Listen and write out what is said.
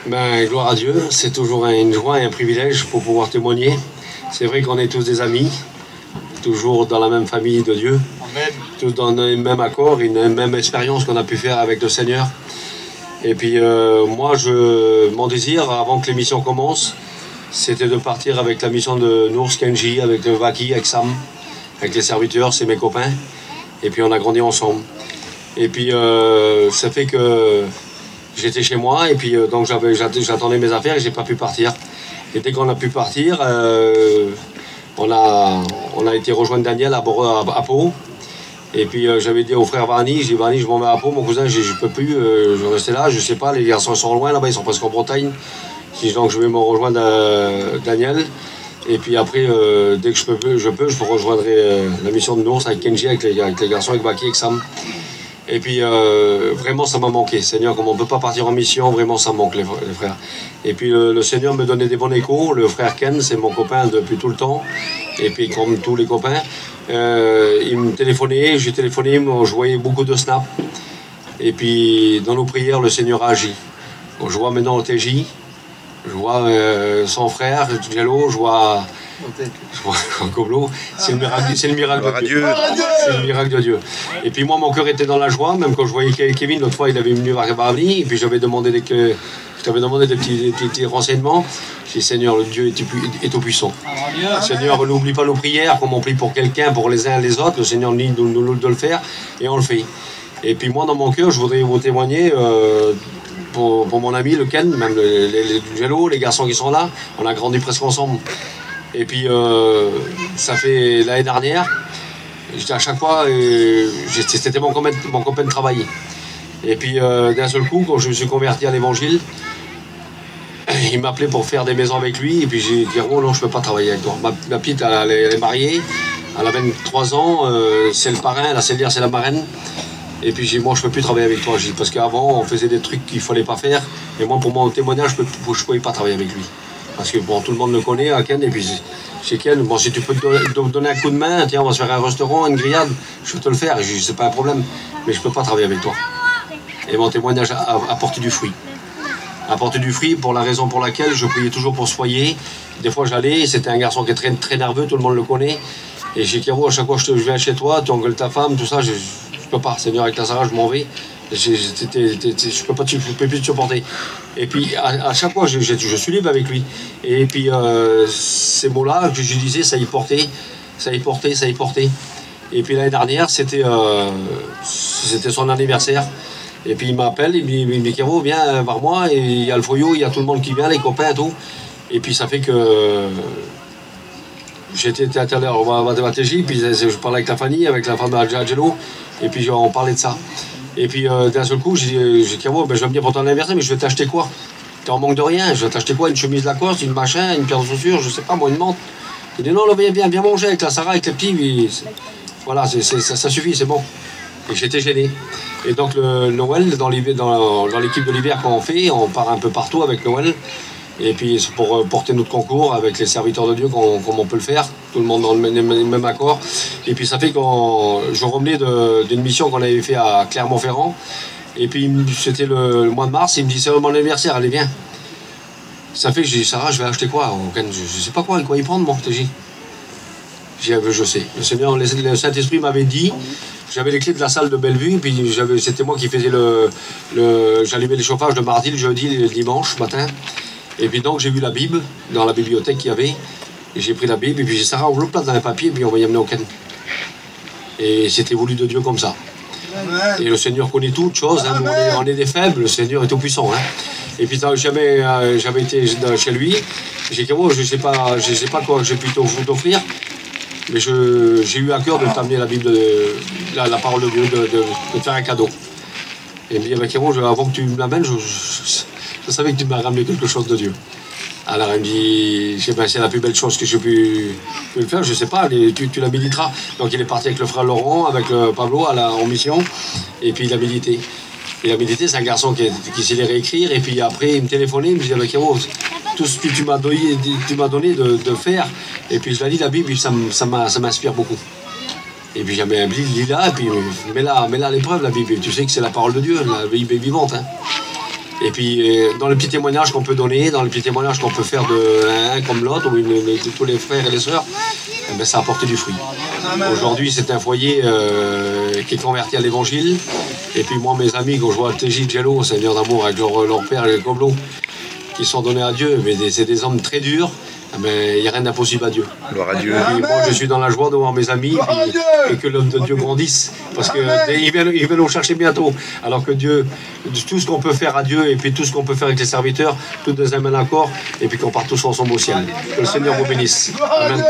Ben, gloire à Dieu, c'est toujours une joie et un privilège pour pouvoir témoigner. C'est vrai qu'on est tous des amis, toujours dans la même famille de Dieu, tous dans le même accord, une même expérience qu'on a pu faire avec le Seigneur. Et puis moi, mon désir, avant que l'émission commence, c'était de partir avec la mission de Nours Kenji, avec le Vaki, avec Sam, avec les serviteurs, c'est mes copains. Et puis on a grandi ensemble. Et puis ça fait que j'étais chez moi et puis donc j'attendais mes affaires et j'ai pas pu partir. Et dès qu'on a pu partir, on a été rejoindre Daniel à Pau. Et puis j'avais dit au frère Varny, j'ai dit Varny, je m'en vais à Pau, mon cousin, je peux plus, je vais rester là, je sais pas, les garçons sont loin là-bas, ils sont presque en Bretagne. Donc je vais me rejoindre Daniel. Et puis après, dès que je peux rejoindrai la mission de Nours avec Kenji, avec les garçons, avec Baki, avec Sam. Et puis vraiment ça m'a manqué. Seigneur, comme on ne peut pas partir en mission, vraiment ça me manque les frères. Et puis le Seigneur me donnait des bons échos. Le frère Ken, c'est mon copain depuis tout le temps. Et puis comme tous les copains, il me téléphonait, j'ai téléphoné, je voyais beaucoup de snaps. Et puis dans nos prières, le Seigneur a agi. Bon, je vois maintenant au TJ, je vois son frère, Jello, je vois Goblo, c'est le miracle de Dieu. C'est le miracle de Dieu. Et puis moi, mon cœur était dans la joie, même quand je voyais Kevin, l'autre fois, il avait venu à Barbie, et puis j'avais demandé des petits renseignements. J'ai dit, Seigneur, le Dieu est tout puissant. Seigneur, n'oublie pas nos prières, comme on prie pour quelqu'un, pour les uns et les autres. Le Seigneur nous dit de le faire, et on le fait. Et puis moi, dans mon cœur, je voudrais vous témoigner pour mon ami, le Ken, même les Jello, les garçons qui sont là, on a grandi presque ensemble. Et puis, ça fait l'année dernière, à chaque fois, c'était mon copain de travail. Et puis, d'un seul coup, quand je me suis converti à l'évangile, il m'appelait pour faire des maisons avec lui. Et puis, j'ai dit, oh non, je ne peux pas travailler avec toi. Ma petite, elle est mariée, elle a 23 ans, c'est le parrain, la Célière, c'est la marraine. Et puis, j'ai dit, moi, je ne peux plus travailler avec toi. Parce qu'avant, on faisait des trucs qu'il ne fallait pas faire. Et moi, pour mon témoignage, je ne pouvais pas travailler avec lui. Parce que bon, tout le monde le connaît à Ken, et puis chez Ken, bon, si tu peux te donner un coup de main, tiens, on va se faire un restaurant, une grillade, je vais te le faire, c'est pas un problème, mais je peux pas travailler avec toi. Et mon témoignage a porté du fruit. A porté du fruit pour la raison pour laquelle je priais toujours pour ce foyer. Des fois j'allais, c'était un garçon qui est très, très nerveux, tout le monde le connaît. Et chez Kiro, à chaque fois que je viens chez toi, tu engueules ta femme, tout ça, je peux pas, Seigneur, avec la Sarah, je m'en vais. Je peux plus te supporter. Et puis à chaque fois je suis libre avec lui. Et puis ces mots-là que je disais, ça y portait. Et puis l'année dernière, c'était son anniversaire. Et puis il m'appelle, il me dit Kiro, viens voir moi, et il y a le foyot, il y a tout le monde qui vient, les copains et tout. Et puis ça fait que j'étais tout à l'heure à TJ, puis je parlais avec la famille, avec la femme d'Angelo, et puis on parlait de ça. Et puis d'un seul coup, j'ai dit, Kiro, ben, je vais venir pour ton anniversaire, mais je vais t'acheter quoi? T'es en manque de rien, je vais t'acheter quoi? Une chemise Lacoste, une machin, une paire de chaussures, je sais pas, moi, une menthe. Il dit, non, viens manger avec la Sarah, avec les petits, voilà, ça suffit, c'est bon. Et j'étais gêné. Et donc le Noël, dans l'équipe de l'hiver qu'on fait, on part un peu partout avec Noël. Et puis c'est pour porter notre concours avec les serviteurs de Dieu, comme on peut le faire, tout le monde dans le même accord. Et puis ça fait que je revenais d'une mission qu'on avait fait à Clermont-Ferrand. Et puis c'était le mois de mars, il me dit c'est mon anniversaire, allez viens. Ça fait que j'ai dit Sarah, je vais acheter quoi? Je sais pas quoi y prendre moi, TJ. Je sais. Le Seigneur, le Saint-Esprit m'avait dit, j'avais les clés de la salle de Bellevue, puis c'était moi qui faisais j'allumais les chauffages le mardi, le jeudi, le dimanche matin. Et puis donc j'ai vu la Bible dans la bibliothèque qu'il y avait, et j'ai pris la Bible, et puis j'ai dit Sarah, ouvre le plat dans un papier, et puis on va y amener au Ken. Et c'était voulu de Dieu comme ça. Et le Seigneur connaît toutes choses, hein, on est des faibles, le Seigneur est tout puissant. Hein. Et puis j'avais été chez lui, j'ai dit, oh, je sais pas quoi j'ai pu t'offrir, mais j'ai eu à cœur de t'amener la Bible, la parole de Dieu, de te faire un cadeau. Et il me dit, avec Kiro, avant que tu me l'amènes, je savais que tu m'as ramené quelque chose de Dieu. Alors il me dit, je sais pas, c'est la plus belle chose que j'ai pu le faire, je sais pas, tu la méditeras. Donc il est parti avec le frère Laurent, avec Pablo en mission, et puis il a médité. Il a médité, c'est un garçon qui sait les réécrire, et puis après il me téléphonait, il me disait, Kiro, tout ce que tu m'as donné de faire, et puis je l'ai dit, la Bible, ça m'inspire beaucoup. Et puis j'avais un Bible, lis-la, et puis mets-la à l'épreuve, la Bible. Tu sais que c'est la parole de Dieu, la Bible est vivante. Hein. Et puis, dans les petits témoignages qu'on peut donner, dans les petits témoignages qu'on peut faire de l'un comme l'autre, ou de tous les frères et les sœurs, eh ben, ça a porté du fruit. Aujourd'hui, c'est un foyer qui est converti à l'évangile. Et puis moi, mes amis, quand je vois TJ Jello, Seigneur d'amour, avec leur père, les Gobelins, qui sont donnés à Dieu, mais c'est des hommes très durs, mais il n'y a rien d'impossible à Dieu. Gloire à Dieu. Et moi, je suis dans la joie de voir mes amis et que l'homme de Dieu grandisse. Parce qu'il va nous chercher bientôt. Alors que Dieu, tout ce qu'on peut faire à Dieu et puis tout ce qu'on peut faire avec les serviteurs, tout dans un même accord, et puis qu'on part tous ensemble au ciel. Que le Seigneur vous bénisse. Amen.